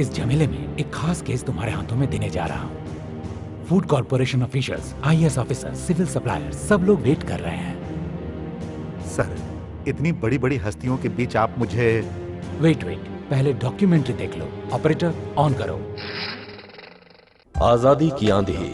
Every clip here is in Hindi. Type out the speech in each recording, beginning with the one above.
इस झमेले में एक खास केस तुम्हारे हाथों में देने जा रहा हूँ। Food corporation officials, IAS officer, civil suppliers सब लोग वेट कर रहे हैं। सर, इतनी बड़ी बड़ी हस्तियों के बीच आप मुझे... वेट, पहले डॉक्यूमेंट्री देख लो। ऑपरेटर ऑन करो। आजादी की आंधी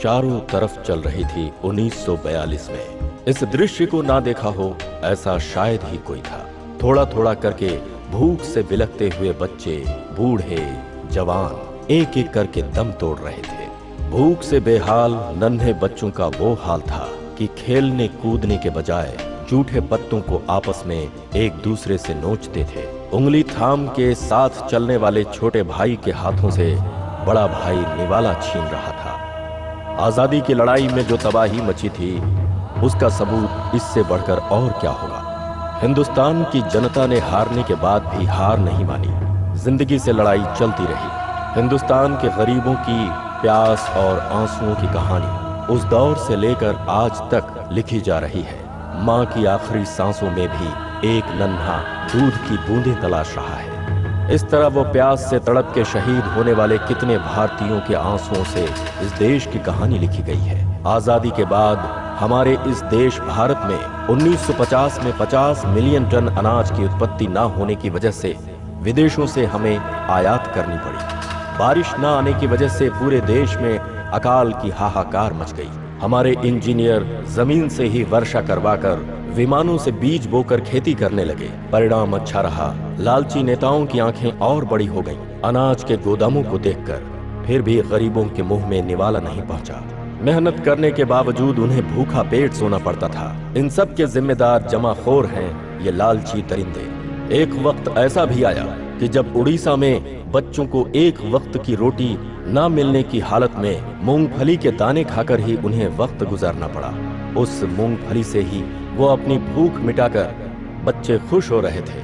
चारों तरफ चल रही थी 1942 में। इस दृश्य को ना देखा हो ऐसा शायद ही कोई था। थोड़ा थोड़ा करके भूख से बिलखते हुए बच्चे, बूढ़े, जवान एक एक करके दम तोड़ रहे थे। भूख से बेहाल नन्हे बच्चों का वो हाल था कि खेलने कूदने के बजाय जूठे पत्तों को आपस में एक दूसरे से नोचते थे। उंगली थाम के साथ चलने वाले छोटे भाई के हाथों से बड़ा भाई निवाला छीन रहा था। आजादी की लड़ाई में जो तबाही मची थी उसका सबूत इससे बढ़कर और क्या होगा। हिंदुस्तान की जनता ने हारने के बाद भी हार नहीं मानी। जिंदगी से लड़ाई चलती रही। हिंदुस्तान के गरीबों की प्यास और आंसुओं की कहानी उस दौर से लेकर आज तक लिखी जा रही है। माँ की आखिरी सांसों में भी एक नन्हा दूध की बूंदें तलाश रहा है। इस तरह वो प्यास से तड़प के शहीद होने वाले कितने भारतीयों के आंसुओं से इस देश की कहानी लिखी गई है। आजादी के बाद हमारे इस देश भारत में 1950 में 50 मिलियन टन अनाज की उत्पत्ति न होने की वजह से विदेशों से हमें आयात करनी पड़ी। बारिश न आने की वजह से पूरे देश में अकाल की हाहाकार मच गई। हमारे इंजीनियर जमीन से ही वर्षा करवाकर विमानों से बीज बोकर खेती करने लगे। परिणाम अच्छा रहा। लालची नेताओं की आंखें और बड़ी हो गईं। अनाज के गोदामों को देखकर फिर भी गरीबों के मुंह में निवाला नहीं पहुंचा। मेहनत करने के बावजूद उन्हें भूखा पेट सोना पड़ता था। इन सब के जिम्मेदार जमाखोर हैं ये लालची दरिंदे। एक वक्त ऐसा भी आया कि जब उड़ीसा में बच्चों को एक वक्त की रोटी न मिलने की हालत में मूंगफली के दाने खाकर ही उन्हें वक्त गुजारना पड़ा। उस मूंगफली से ही वो अपनी भूख मिटाकर बच्चे खुश हो रहे थे,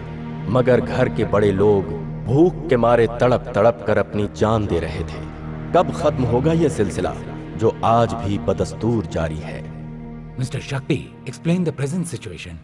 मगर घर के बड़े लोग भूख के मारे तड़प तड़प कर अपनी जान दे रहे थे। कब खत्म होगा ये सिलसिला जो आज भी बदस्तूर जारी है? मिस्टर शक्ति, एक्सप्लेन द प्रेजेंट सिचुएशन।